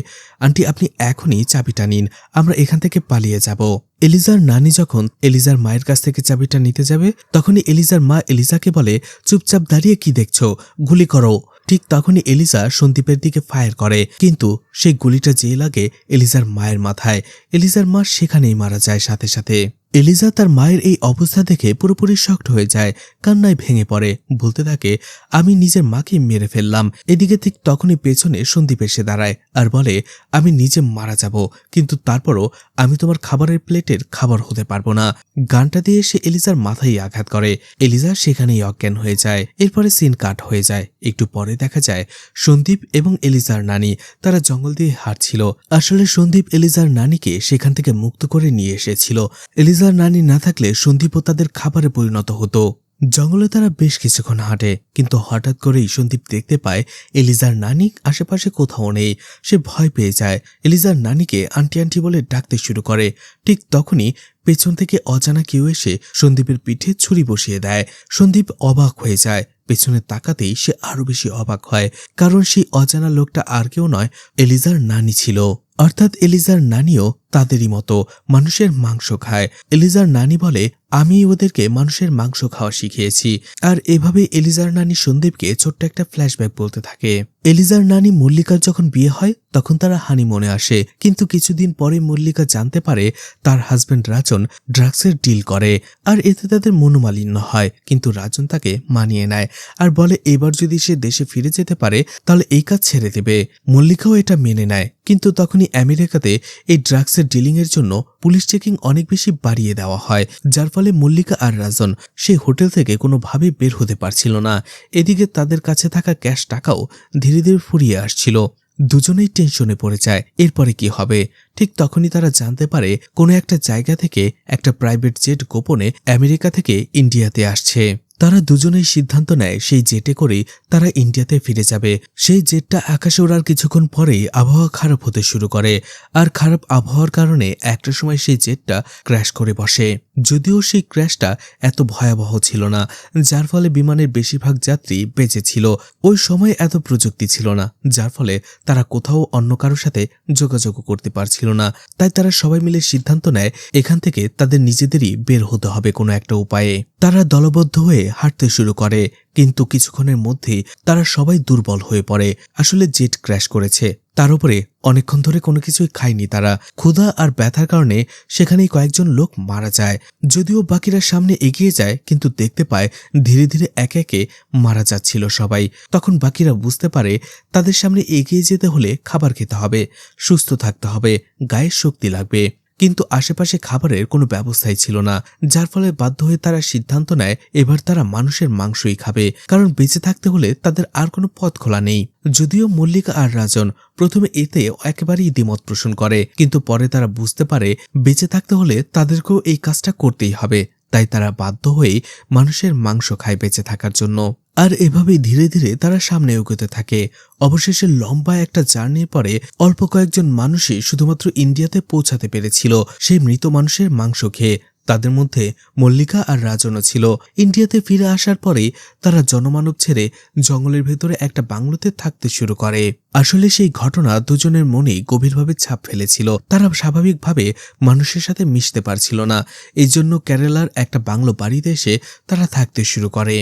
আন্টি আপনি এখনই চাবিটা নিন, আমরা এখান থেকে পালিয়ে যাব। এলিজার নানি যখন এলিজার মায়ের কাছ থেকে চাবিটা নিতে যাবে তখনই এলিজার মা এলিজাকে বলে, চুপচাপ দাঁড়িয়ে কি দেখছো, গুলি করো। ঠিক তখনই এলিজা সন্দীপের দিকে ফায়ার করে, কিন্তু সেই গুলিটা যেয়ে লাগে এলিজার মায়ের মাথায়। এলিজার মা সেখানেই মারা যায় সাথে সাথে। এলিজা তার মায়ের এই অবস্থা দেখে পুরোপুরি শকড হয়ে যায়, কান্নায় ভেঙে পড়ে, বলতে থাকে আমি নিজের মাকে মেরে ফেললাম। এদিকে ঠিক তখনই পেছনে সন্দীপ এসে দাঁড়ায় আর বলে, আমি নিজে মারা যাব, কিন্তু তারপরও আমি তোমার খাবারের প্লেটের খাবার হতে পারবো না। গানটা দিয়ে সে এলিজার মাথায় আঘাত করে। এলিজা সেখানেই অজ্ঞান হয়ে যায়। এরপরে সিন কাট হয়ে যায়। একটু পরে দেখা যায় সন্দীপ এবং এলিজার নানি তারা জঙ্গল দিয়ে হাঁটছিল। আসলে সন্দীপ এলিজার নানিকে সেখান থেকে মুক্ত করে নিয়ে এসেছিল। এলিজার নানি না থাকলে সন্দীপও তাদের খাবারে পরিণত হতো। জঙ্গলে তারা বেশ কিছুক্ষণ হাঁটে, কিন্তু হঠাৎ করেই সন্দীপ দেখতে পায় এলিজার নানি আশেপাশে কোথাও নেই। সে ভয় পেয়ে যায়, এলিজার নানিকে আন্টি আন্টি বলে ডাকতে শুরু করে। ঠিক তখনই পেছন থেকে অজানা কেউ এসে সন্দীপের পিঠে ছুরি বসিয়ে দেয়। সন্দীপ অবাক হয়ে যায়। পেছনে তাকাতেই সে আরো বেশি অবাক হয়, কারণ সেই অজানা লোকটা আর কেউ নয়, এলিজার নানি ছিল। অর্থাৎ এলিজার নানিও তাদেরই মতো মানুষের মাংস খায়। এলিজার নানি বলে, আমি ওদেরকে মানুষের মাংস খাওয়া শিখিয়েছি। আর এভাবে এলিজার নানি সন্দীপকে ছোট্ট একটা ফ্ল্যাশব্যাক বলতে থাকে। এলিজার নানি মল্লিকার যখন বিয়ে হয় তখন তারা হানিমুনে আসে, কিন্তু কিছুদিন পরে মল্লিকা জানতে পারে তার হাজবেন্ড রাজন ড্রাগসের ডিল করে আর এতে তাদের মনোমালিন্য হয়। কিন্তু রাজন তাকে মানিয়ে নেয় আর বলে এবার যদি সে দেশে ফিরে যেতে পারে তাহলে এই কাজ ছেড়ে দেবে। মল্লিকাও এটা মেনে নেয়, কিন্তু তখনই আমেরিকাতে এই ড্রাগসের ডিলিং এর জন্য পুলিশ চেকিং অনেক বেশি বাড়িয়ে দেওয়া হয়, যার ফলে মল্লিকা আর রাজন সেই হোটেল থেকে কোনোভাবে বের হতে পারছিল না। এদিকে তাদের কাছে থাকা ক্যাশ টাকাও ধীরে ধীরে ফুরিয়ে আসছিল। দুজনেই টেনশনে পড়ে যায় এরপরে কি হবে। ঠিক তখনই তারা জানতে পারে কোনো একটা জায়গা থেকে একটা প্রাইভেট জেট গোপনে আমেরিকা থেকে ইন্ডিয়াতে আসছে। তারা দুজনেই সিদ্ধান্ত নেয় সেই জেটে করেই তারা ইন্ডিয়াতে ফিরে যাবে। সেই জেটটা আকাশে ওড়ার কিছুক্ষণ পরেই আবহাওয়া খারাপ হতে শুরু করে আর খারাপ আবহাওয়ার কারণে একটা সময় সেই জেটটা ক্র্যাশ করে বসে। যদিও সেই ক্র্যাশটা এত ভয়াবহ ছিল না, যার ফলে বিমানের বেশিরভাগ যাত্রী বেঁচে ছিল। ওই সময় এত প্রযুক্তি ছিল না, যার ফলে তারা কোথাও অন্য কারোর সাথে যোগাযোগ করতে পারছিল না। তাই তারা সবাই মিলে সিদ্ধান্ত নেয় এখান থেকে তাদের নিজেদেরই বের হতে হবে কোনো একটা উপায়ে। তারা দলবদ্ধ হয়ে হাঁটতে শুরু করে, কিন্তু কিছুক্ষণের মধ্যেই তারা সবাই দুর্বল হয়ে পড়ে। আসলে জেট ক্র্যাশ করেছে, তার উপরে অনেকক্ষণ ধরে কোনো কিছুই খায়নি তারা। ক্ষুধা আর ব্যথার কারণে সেখানেই কয়েকজন লোক মারা যায়। যদিও বাকিরা সামনে এগিয়ে যায়, কিন্তু দেখতে পায় ধীরে ধীরে একে একে মারা যাচ্ছিল সবাই। তখন বাকিরা বুঝতে পারে তাদের সামনে এগিয়ে যেতে হলে খাবার খেতে হবে, সুস্থ থাকতে হবে, গায়ে শক্তি লাগবে। কিন্তু আশেপাশে খাবারের কোনো ব্যবস্থাই ছিল না, যার ফলে বাধ্য হয়ে তারা সিদ্ধান্ত নেয় এবার তারা মানুষের মাংসই খাবে, কারণ বেঁচে থাকতে হলে তাদের আর কোনো পথ খোলা নেই। যদিও মল্লিকা আর রাজন প্রথমে এতে একেবারেই দ্বিমত পোষণ করে, কিন্তু পরে তারা বুঝতে পারে বেঁচে থাকতে হলে তাদেরকেও এই কাজটা করতেই হবে। তাই তারা বাধ্য হয়েই মানুষের মাংস খায় বেঁচে থাকার জন্য। আর এভাবেই ধীরে ধীরে তারা সামনে এগোতে থাকে। অবশেষে লম্বা একটা জার্নির পরে অল্প কয়েকজন মানুষই শুধুমাত্র ইন্ডিয়াতে পৌঁছাতে পেরেছিল সেই মৃত মানুষের মাংস খেয়ে। তাদের মধ্যে মল্লিকা আর রাজনও ছিল। ইন্ডিয়াতে ফিরে আসার পরেই তারা জনমানব ছেড়ে জঙ্গলের ভেতরে একটা বাংলোতে থাকতে শুরু করে। আসলে সেই ঘটনা দুজনের মনেই গভীরভাবে ছাপ ফেলেছিল। তারা স্বাভাবিকভাবে মানুষের সাথে মিশতে পারছিল না। এই জন্য কেরালার একটা বাংলো বাড়িতে এসে তারা থাকতে শুরু করে।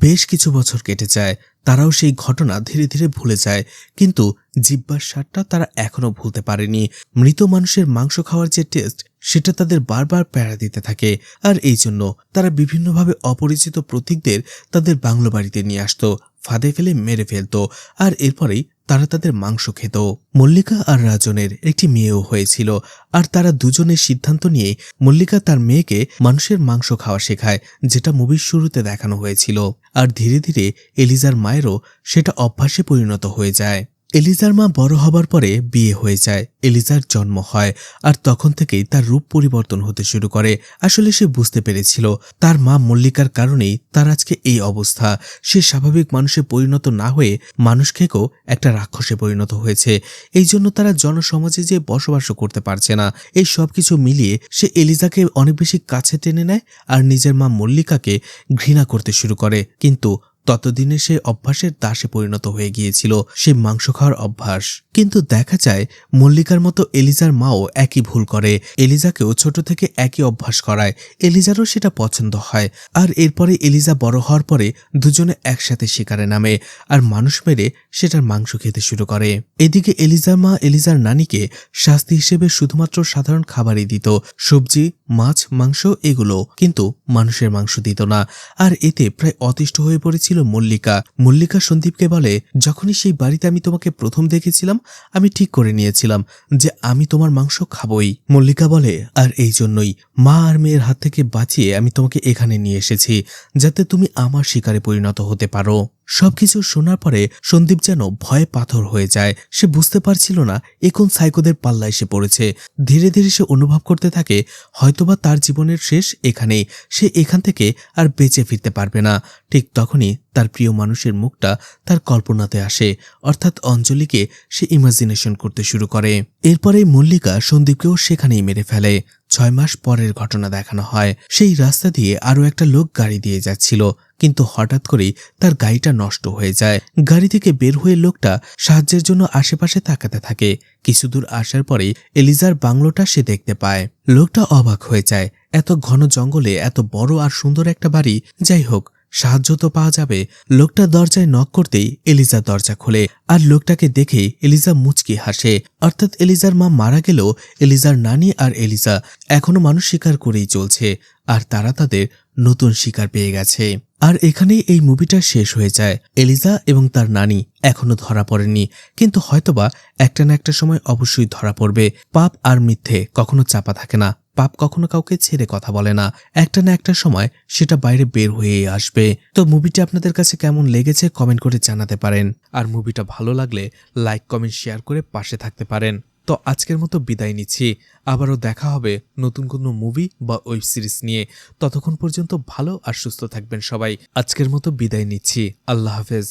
বেশ কিছু বছর কেটে যায়। তারাও সেই ঘটনা ধীরে ধীরে ভুলে যায়, কিন্তু জিহ্বার স্বাদটা তারা এখনো ভুলতে পারেনি। মৃত মানুষের মাংস খাওয়ার যে টেস্ট, সেটা তাদের বারবার প্যারা দিতে থাকে। আর এই জন্য তারা বিভিন্নভাবে অপরিচিত প্রতীকদের তাদের বাংলো বাড়িতে নিয়ে আসতো, ফাঁদে ফেলে মেরে ফেলতো, আর এরপরেই তারা তাদের মাংস খেত। মল্লিকা আর রাজনের একটি মেয়েও হয়েছিল, আর তারা দুজনের সিদ্ধান্ত নিয়ে মল্লিকা তার মেয়েকে মানুষের মাংস খাওয়া শেখায়, যেটা মুভির শুরুতে দেখানো হয়েছিল। আর ধীরে ধীরে এলিজার মায়েরও সেটা অভ্যাসে পরিণত হয়ে যায়। এলিজার মা বড় হবার পরে বিয়ে হয়ে যায়, এলিজার জন্ম হয়, আর তখন থেকেই তার রূপ পরিবর্তন হতে শুরু করে। আসলে সে বুঝতে পেরেছিল তার মা মল্লিকার কারণেই তার আজকে এই অবস্থা। সে স্বাভাবিক মানুষে পরিণত না হয়ে মানুষ খেয়েও একটা রাক্ষসে পরিণত হয়েছে। এই জন্য তারা জনসমাজে যে বসবাসও করতে পারছে না। এই সব কিছু মিলিয়ে সে এলিজাকে অনেক বেশি কাছে টেনে নেয় আর নিজের মা মল্লিকাকে ঘৃণা করতে শুরু করে। কিন্তু ততদিনে সে অভ্যাসের দাসে পরিণত হয়ে গিয়েছিল, সে মাংস খাওয়ার অভ্যাস। কিন্তু দেখা যায় মল্লিকার মতো এলিজার মাও একই ভুল করে, এলিজাকেও ছোট থেকে একই অভ্যাস করায়। এলিজারও সেটা পছন্দ হয়, আর এরপরে এলিজা বড় হওয়ার পরে দুজনে একসাথে শিকারে নামে আর মানুষ মেরে সেটার মাংস খেতে শুরু করে। এদিকে এলিজার মা এলিজার নানিকে শাস্তি হিসেবে শুধুমাত্র সাধারণ খাবারই দিত, সবজি, মাছ, মাংস এগুলো, কিন্তু মানুষের মাংস দিত না। আর এতে প্রায় অতিষ্ঠ হয়ে পড়েছিল মল্লিকা। মল্লিকা সন্দীপকে বলে, যখনই সেই বাড়িতে আমি তোমাকে প্রথম দেখেছিলাম, আমি ঠিক করে নিয়েছিলাম যে আমি তোমার মাংস খাবই। মল্লিকা বলে, আর এই জন্যই মা আর মেয়ের হাত থেকে বাঁচিয়ে আমি তোমাকে এখানে নিয়ে এসেছি, যাতে তুমি আমার শিকারে পরিণত হতে পারো। সবকিছু শোনার পরে সন্দীপ যেন ভয়ে পাথর হয়ে যায়। সে বুঝতে পারছিল না এ কোন সাইকোদের পাল্লায় সে পড়েছে। ধীরে ধীরে সে অনুভব করতে থাকে হয়তোবা তার জীবনের শেষ এখানেই, সে এখান থেকে আর বেঁচে ফিরতে পারবে না। ঠিক তখনই তার প্রিয় মানুষের মুখটা তার কল্পনাতে আসে, অর্থাৎ অঞ্জলিকে সে ইমাজিনেশন করতে শুরু করে। এরপরেই মল্লিকা সন্দীপকেও সেখানেই মেরে ফেলে। 6 মাস পরের ঘটনা দেখানো হয়। সেই রাস্তা দিয়ে আরো একটা লোক গাড়ি দিয়ে যাচ্ছিল, কিন্তু হঠাৎ করেই তার গাড়িটা নষ্ট হয়ে যায়। গাড়ি থেকে বের হয়ে লোকটা সাহায্যের জন্য আশেপাশে তাকাতে থাকে। কিছুদূর আসার পরে এলিজার বাংলোটা সে দেখতে পায়। লোকটা অবাক হয়ে যায়, এত ঘন জঙ্গলে এত বড় আর সুন্দর একটা বাড়ি। যাই হোক, সাহায্য তো পাওয়া যাবে। লোকটা দরজায় নক করতেই এলিজা দরজা খোলে, আর লোকটাকে দেখে এলিজা মুচকি হাসে। অর্থাৎ এলিজার মা মারা গেলেও এলিজার নানি আর এলিজা এখনো মানুষ শিকার করেই চলছে, আর তারা তাদের নতুন শিকার পেয়ে গেছে। আর এখানেই এই মুভিটা শেষ হয়ে যায়। এলিজা এবং তার নানি এখনো ধরা পড়েনি, কিন্তু হয়তোবা একটা না একটা সময় অবশ্যই ধরা পড়বে। পাপ আর মিথ্যে কখনো চাপা থাকে না, পাপ কখনো কাউকে ছেড়ে কথা বলে না। একটা না একটা সময় সেটা বাইরে বের হয়েই আসবে। তো মুভিটা আপনাদের কাছে কেমন লেগেছে কমেন্ট করে জানাতে পারেন। আর মুভিটা ভালো লাগলে লাইক, কমেন্ট, শেয়ার করে পাশে থাকতে পারেন। তো আজকের মতো বিদায় নিচ্ছি। আবারও দেখা হবে নতুন কোনো মুভি বা ওয়েব সিরিজ নিয়ে। ততক্ষণ পর্যন্ত ভালো আর সুস্থ থাকবেন সবাই। আজকের মতো বিদায় নিচ্ছি। আল্লাহ হাফেজ।